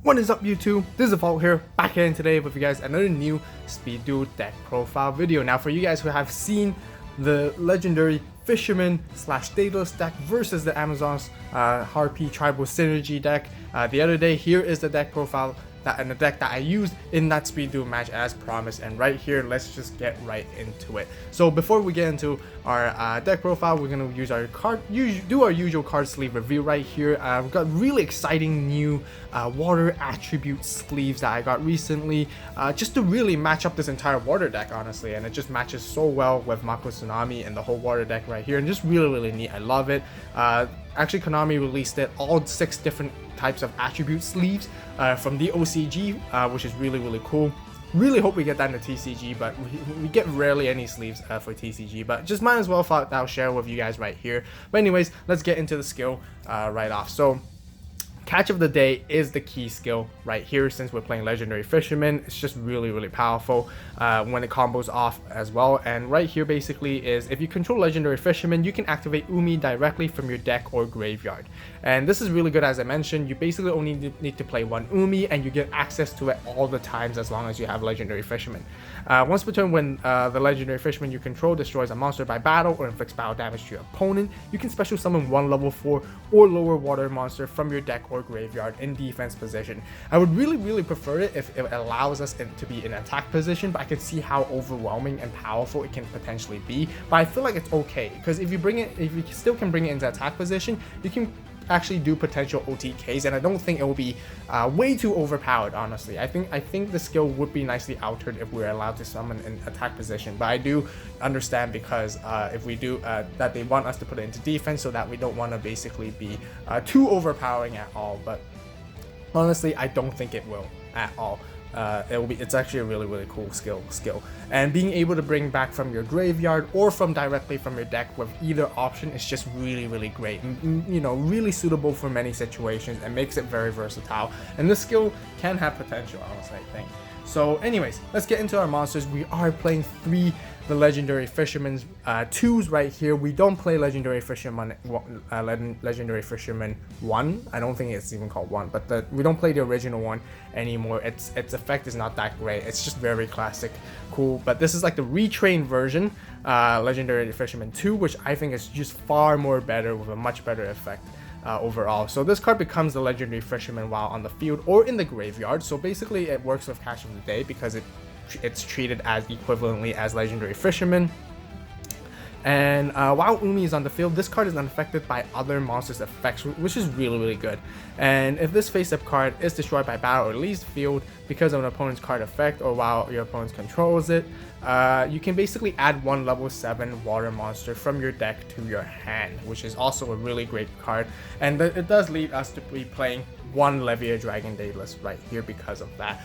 What is up YouTube? This is AVAULT here, back again today with you guys another new Speed Duel deck profile video. Now for you guys who have seen the legendary Fisherman / Daedalus deck versus the Amazon's Harpy Tribal Synergy deck the other day, here is the deck profile and the deck that I used in that Speed Duel match as promised. And right here, let's just get right into it. So before we get into our deck profile, we're gonna use our do our usual card sleeve review right here. We've got really exciting new water attribute sleeves that I got recently, just to really match up this entire water deck, honestly. And it just matches so well with Mako Tsunami and the whole water deck right here, and just really neat. I love it. Actually, Konami released it, all 6 different types of attribute sleeves from the OCG, which is really cool. Really hope we get that in the TCG, but we get rarely any sleeves for TCG, but just might as well thought I'll share with you guys right here. But anyways, let's get into the skill right off. So Catch of the Day is the key skill right here. Since we're playing Legendary Fisherman, it's just really powerful when it combos off as well. And right here basically is, if you control Legendary Fisherman, you can activate Umi directly from your deck or graveyard. And this is really good. As I mentioned, you basically only need to play one Umi and you get access to it all the times as long as you have Legendary Fisherman. Once per turn, when the Legendary Fisherman you control destroys a monster by battle or inflicts battle damage to your opponent, you can special summon one level 4 or lower water monster from your deck or graveyard in defense position. I would really prefer it if it allows us to be in attack position, but I can see how overwhelming and powerful it can potentially be. But I feel like it's okay, because if you still can bring it into attack position, you can actually do potential OTKs, and I don't think it will be way too overpowered, honestly. I think the skill would be nicely altered if we're allowed to summon in attack position, but I do understand, because if we do that, they want us to put it into defense, so that we don't want to basically be too overpowering at all. But honestly, I don't think it will at all. It's actually a really cool skill, and being able to bring back from your graveyard or from directly from your deck with either option is just really great, you know, really suitable for many situations, and makes it very versatile. And this skill can have potential, honestly, I think. So anyways, let's get into our monsters. We are playing the Legendary Fisherman's 2s right here. We don't play Legendary Fisherman Legendary Fisherman 1. I don't think it's even called 1, but we don't play the original one anymore. Its effect is not that great. It's just very classic, cool. But this is like the retrained version, Legendary Fisherman 2, which I think is just far more better, with a much better effect overall. So this card becomes the Legendary Fisherman while on the field or in the graveyard. So basically it works with Catch of the Day because it's treated as equivalently as Legendary Fisherman. And while Umi is on the field, this card is unaffected by other monsters' effects, which is really good. And if this face-up card is destroyed by battle or leaves the field because of an opponent's card effect, or while your opponent controls it, you can basically add one level 7 water monster from your deck to your hand, which is also a really great card. And it does lead us to be playing one Levier Dragon Daedalus right here because of that.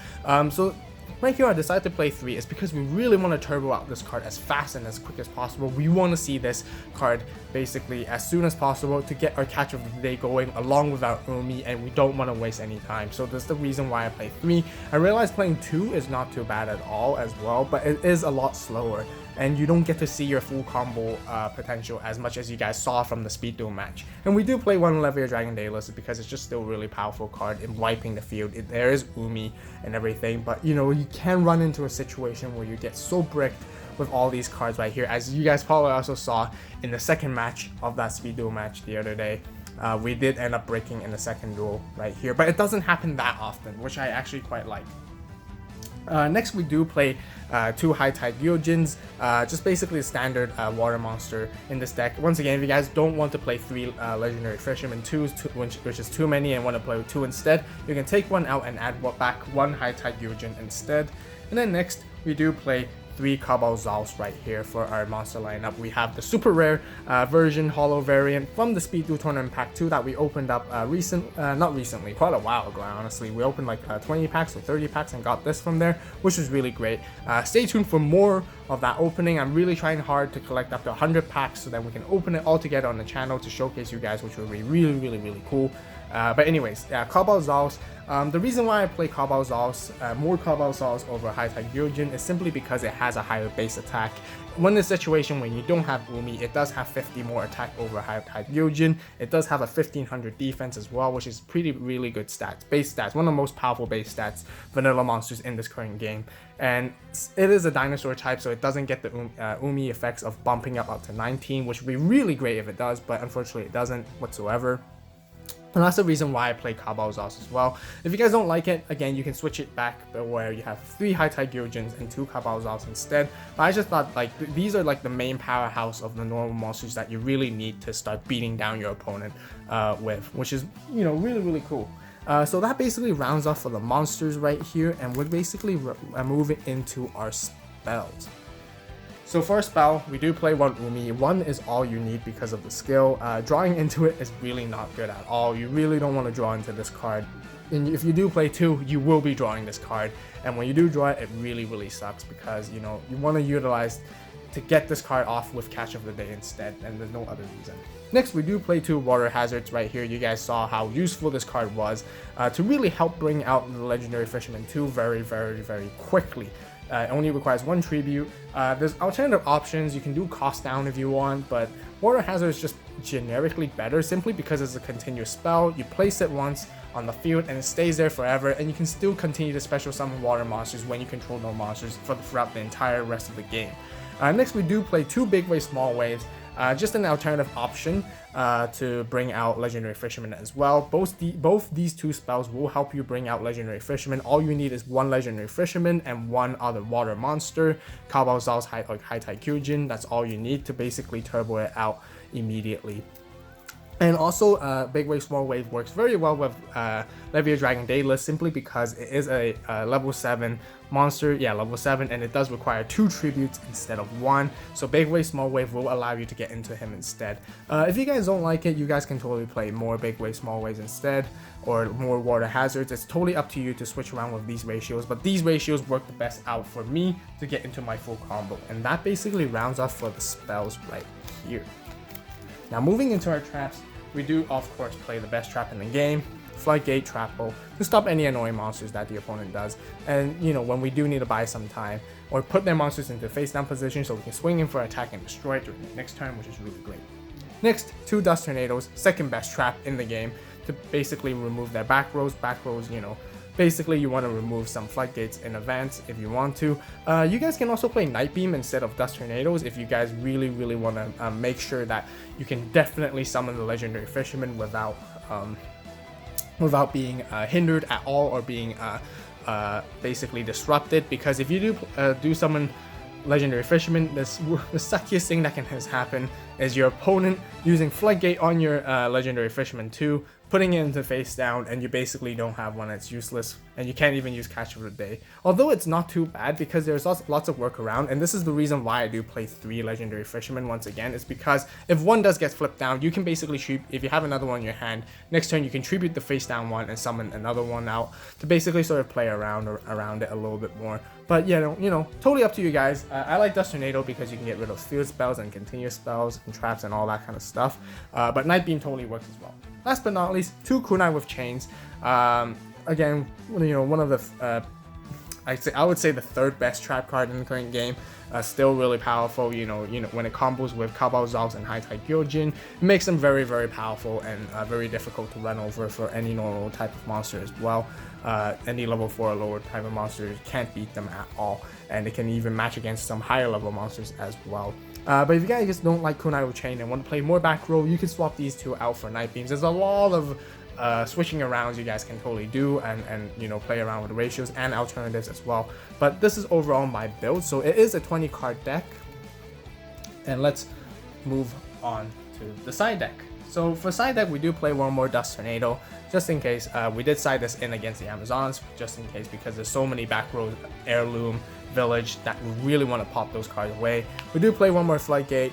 So right here I decided to play 3 is because we really want to turbo out this card as fast and as quick as possible. We want to see this card basically as soon as possible to get our Catch of the Day going along with our Umi, and we don't want to waste any time. So that's the reason why I play 3. I realized playing 2 is not too bad at all as well, but it is a lot slower, and you don't get to see your full combo potential as much as you guys saw from the Speed Duel match. And we do play one Levier Dragon Daedalus because it's just still a really powerful card in wiping the field. There is Umi and everything, but you know, you can run into a situation where you get so bricked with all these cards right here, as you guys probably also saw in the second match of that Speed Duel match the other day. We did end up breaking in the second duel right here, but it doesn't happen that often, which I actually quite like. Next, we do play 2 High Tide Gyojins, just basically a standard water monster in this deck. Once again, if you guys don't want to play 3 Legendary Fisherman 2s, which is too many, and want to play with 2 instead, you can take one out and add back 1 High Tide Gyojin instead. And then next, we do play 3 Cabal Zals right here for our monster lineup. We have the super rare version holo variant from the Speed Duel Tournament Pack 2 that we opened up not recently, quite a while ago, honestly. We opened like 20 packs or 30 packs and got this from there, which was really great. Stay tuned for more of that opening. I'm really trying hard to collect up to 100 packs so that we can open it all together on the channel to showcase you guys, which will be really cool. But anyways, yeah, Cabal Zals. The reason why I play Cabal Zals, more Cabal Zals over High-Tide Gyojin is simply because it has a higher base attack. When the situation when you don't have Umi, it does have 50 more attack over High-Tide Gyojin. It does have a 1500 defense as well, which is really good stats, base stats, one of the most powerful base stats vanilla monsters in this current game. And it is a dinosaur type, so it doesn't get the Umi effects of bumping up to 19, which would be really great if it does, but unfortunately it doesn't whatsoever. And that's the reason why I play Cabal Zals as well. If you guys don't like it, again, you can switch it back where you have 3 High-Tide Gyojins and 2 Cabal Zals instead. But I just thought like these are like the main powerhouse of the normal monsters that you really need to start beating down your opponent with, which is, you know, really cool. So that basically rounds off for the monsters right here, and we're basically moving into our spells. So for a spell, we do play 1 Umi. 1 is all you need because of the skill. Drawing into it is really not good at all. You really don't want to draw into this card. And if you do play 2, you will be drawing this card. And when you do draw it, it really sucks because, you know, you want to utilize to get this card off with Catch of the Day instead, and there's no other reason. Next, we do play 2 Water Hazards right here. You guys saw how useful this card was to really help bring out the Legendary Fisherman 2 very quickly. It only requires 1 tribute. There's alternative options. You can do cost down if you want, but Water Hazard is just generically better simply because it's a continuous spell. You place it once on the field and it stays there forever, and you can still continue to special summon water monsters when you control no monsters throughout the entire rest of the game. Next, we do play 2 Big Wave Small Waves. Just an alternative option to bring out Legendary Fisherman as well. Both these 2 spells will help you bring out Legendary Fisherman. All you need is 1 Legendary Fisherman and 1 other water monster. Cabal Zal's High-Tide Gyojin. That's all you need to basically turbo it out immediately. And also, Big Wave Small Wave works very well with Levia Dragon Daedalus simply because it is a level 7 monster, level 7, and it does require 2 tributes instead of 1. So Big Wave Small Wave will allow you to get into him instead. If you guys don't like it, you guys can totally play more Big Wave Small Waves instead, or more Water Hazards. It's totally up to you to switch around with these ratios, but these ratios work the best out for me to get into my full combo. And that basically rounds off for the spells right here. Now moving into our traps, we do of course play the best trap in the game, Floodgate Trap Hole, to stop any annoying monsters that the opponent does. And you know, when we do need to buy some time or put their monsters into face down position so we can swing in for attack and destroy it during the next turn, which is really great. Next, 2 Dust Tornadoes, second best trap in the game, to basically remove their back rows. Back rows, you know, basically you want to remove some floodgates in advance if you want to. You guys can also play Night Beam instead of Dust Tornadoes if you guys really want to make sure that you can definitely summon the Legendary Fisherman without being hindered at all or being basically disrupted. Because if you do summon Legendary Fisherman, the suckiest thing that can happen is your opponent using Floodgate on your Legendary Fisherman 2, putting it into face down, and you basically don't have one. It's useless, and you can't even use Catch of the Day. Although it's not too bad because there's lots of workaround, and this is the reason why I do play 3 Legendary Fishermen once again, is because if one does get flipped down, you can basically if you have another one in your hand, next turn you can tribute the face down one and summon another one out to basically sort of play around it a little bit more. But you know, totally up to you guys. I like Dust Tornado because you can get rid of field spells and continuous spells and traps and all that kind of stuff. But Night Beam totally works as well. Last but not least, 2 Kunai with Chains. Again, you know, one of the I would say the 3rd best trap card in the current game. Still really powerful. You know when it combos with Cabal Zals and High-Tide Gyojin, it makes them very powerful and very difficult to run over for any normal type of monster as well. Any level 4 or lower type of monsters can't beat them at all, and it can even match against some higher level monsters as well. But if you guys just don't like Kunai with Chain and want to play more back row, you can swap these 2 out for Night Beams. There's a lot of switching arounds you guys can totally do, and you know, play around with the ratios and alternatives as well. But this is overall my build. So it is a 20 card deck, and let's move on to the side deck. So for side deck, we do play one more Dust Tornado just in case. We did side this in against the Amazons just in case, because there's so many back row heirloom village that we really want to pop those cards away. We do play one more Floodgate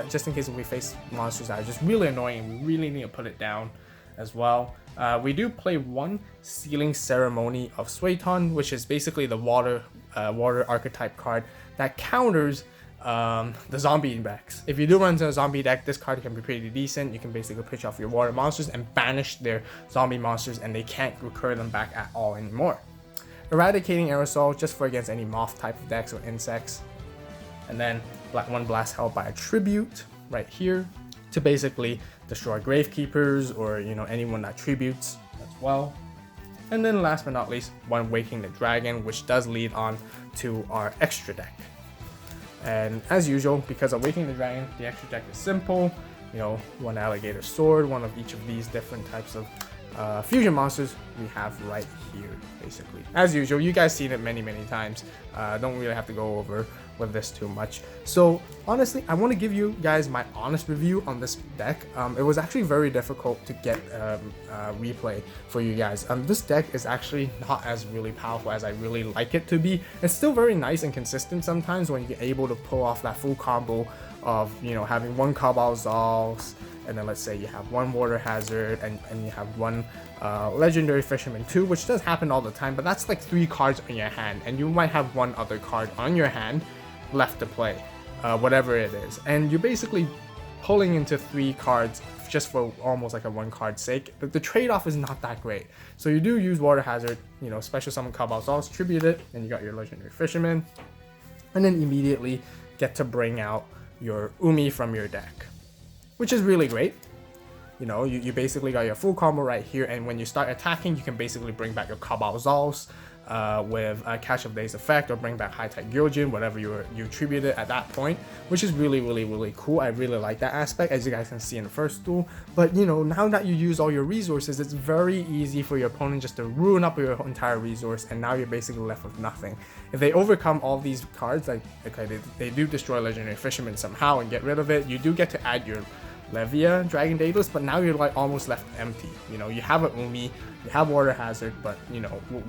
just in case if we face monsters that are just really annoying and we really need to put it down as well. We do play 1 Sealing Ceremony of Sueton, which is basically the water archetype card that counters the zombie decks. If you do run into a zombie deck, this card can be pretty decent. You can basically pitch off your water monsters and banish their zombie monsters, and they can't recur them back at all anymore. Eradicating Aerosol, just for against any moth type of decks or insects. And then one blast held by a tribute right here to basically destroy Gravekeepers or anyone that tributes as well. And then last but not least, one Waking the Dragon, which does lead on to our extra deck. And as usual, because of Waking the Dragon, the extra deck is simple. One Alligator Sword, one of each of these different types of fusion monsters we have right here, basically. As usual, you guys seen it many times. Don't really have to go over with this too much. So honestly, I want to give you guys my honest review on this deck. It was actually very difficult to get replay for you guys. This deck is actually not as really powerful as I really like it to be. It's still very nice and consistent sometimes when you're able to pull off that full combo of having one Cabal Zals, and then let's say you have one Water Hazard and you have one Legendary Fisherman 2, which does happen all the time, but that's like 3 cards in your hand, and you might have one other card on your hand left to play, whatever it is, and you're basically pulling into 3 cards just for almost like a 1 card sake. The trade-off is not that great. So you do use Water Hazard, special summon Cabal Zals, tribute it, and you got your Legendary Fisherman, and then immediately get to bring out your Umi from your deck, which is really great. You basically got your full combo right here, and when you start attacking, you can basically bring back your Cabal Zals with a Catch of Days effect, or bring back High Tide Gyojin, whatever you tributed at that point, which is really cool. I really like that aspect, as you guys can see in the first duel. But now that you use all your resources, it's very easy for your opponent just to ruin up your entire resource, and now you're basically left with nothing. If they overcome all these cards, like okay, they do destroy Legendary Fisherman somehow and get rid of it, you do get to add your Levia Dragon Daedalus, but now you're like almost left empty. You have a Umi, you have Water Hazard, but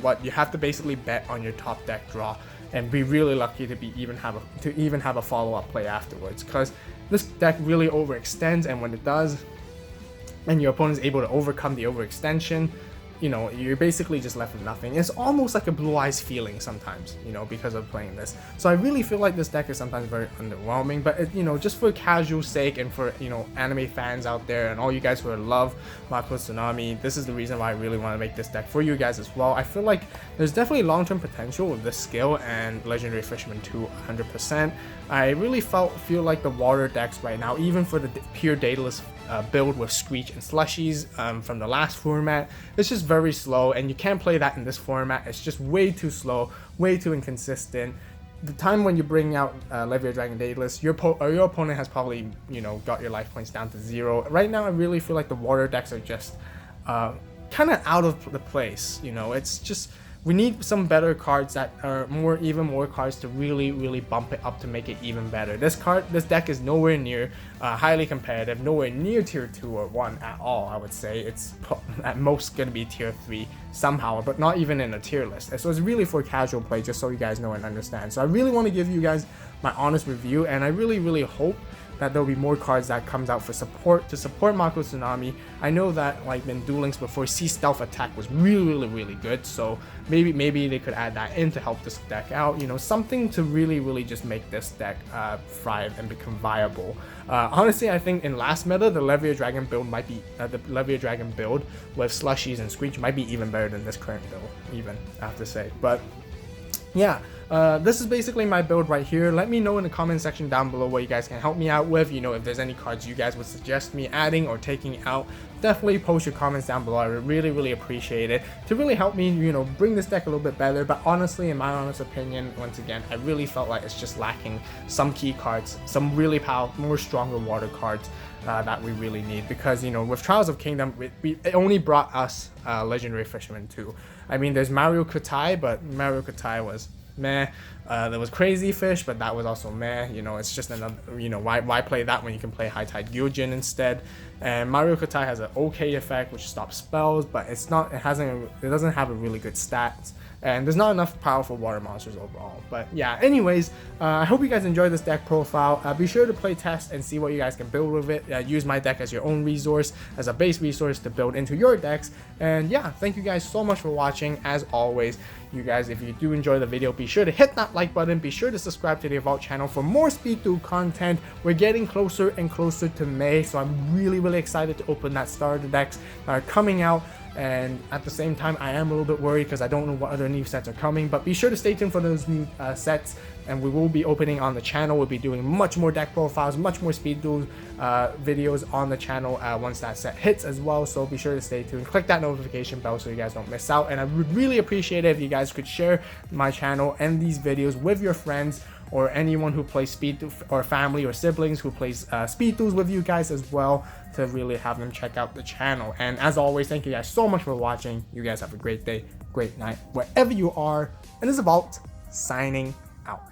what you have to basically bet on your top deck draw and be really lucky to even have a follow-up play afterwards, because this deck really overextends, and when it does and your opponent is able to overcome the overextension, you're basically just left with nothing. It's almost like a Blue Eyes feeling sometimes, because of playing this. So I really feel like this deck is sometimes very underwhelming, but just for casual sake and for, anime fans out there and all you guys who love Mako Tsunami, this is the reason why I really want to make this deck for you guys as well. I feel like there's definitely long-term potential with this skill and Legendary Fisherman 2 100%. I really feel like the water decks right now, even for the pure Daedalus build with Screech and Slushies from the last format, it's just very slow, and you can't play that in this format. It's just way too slow, way too inconsistent. The time when you bring out Levia Dragon Daedalus, your opponent has probably got your life points down to 0. Right now I really feel like the water decks are just kind of out of the place. It's just, we need some better cards that are even more cards to really bump it up to make it even better. This deck is nowhere near highly competitive, nowhere near tier 2 or 1 at all. I would say it's at most going to be tier 3 somehow, but not even in a tier list. So it's really for casual play, just so you guys know and understand. So I really want to give you guys my honest review, and I really hope that there'll be more cards that comes out for support Mako Tsunami. I know that like in Duelings before, Sea Stealth Attack was really good, so maybe they could add that in to help this deck out, something to really just make this deck thrive and become viable. Honestly, I think in last meta, the Levia Dragon build might be the Levia Dragon build with Slushies and Screech might be even better than this current build, even, I have to say. But yeah, this is basically my build right here. Let me know in the comment section down below what you guys can help me out with. If there's any cards you guys would suggest me adding or taking out, definitely post your comments down below. I would really appreciate it to really help me, bring this deck a little bit better. But honestly, in my honest opinion, once again, I really felt like it's just lacking some key cards, some really powerful, more stronger water cards that we really need, because with Trials of Kingdom, it only brought us Legendary Fisherman 2. I mean, there's Mario Kutai, but Mario Kutai was meh. There was Crazy Fish, but that was also meh. It's just another, why play that when you can play High Tide Gyojin instead? And Mario Kutai has an okay effect which stops spells, but it doesn't have a really good stats and there's not enough powerful water monsters overall. But yeah, anyways, I hope you guys enjoyed this deck profile. Be sure to play test and see what you guys can build with it. Use my deck as your own resource, as a base resource to build into your decks. And yeah, thank you guys so much for watching. As always, you guys, if you do enjoy the video, be sure to hit that like button. Be sure to subscribe to the AVAULT channel for more Speed Duel content. We're getting closer and closer to May, so I'm really excited to open that starter decks that are coming out. And at the same time, I am a little bit worried because I don't know what other new sets are coming, but be sure to stay tuned for those new sets, and we will be opening on the channel. We'll be doing much more deck profiles, much more Speed Duel videos on the channel once that set hits as well. So be sure to stay tuned, click that notification bell so you guys don't miss out. And I would really appreciate it if you guys could share my channel and these videos with your friends, or anyone who plays Speed Duel, or family or siblings who plays Speed Duels with you guys as well, to really have them check out the channel. And as always, thank you guys so much for watching. You guys have a great day, great night, wherever you are. And this is AVAULT signing out.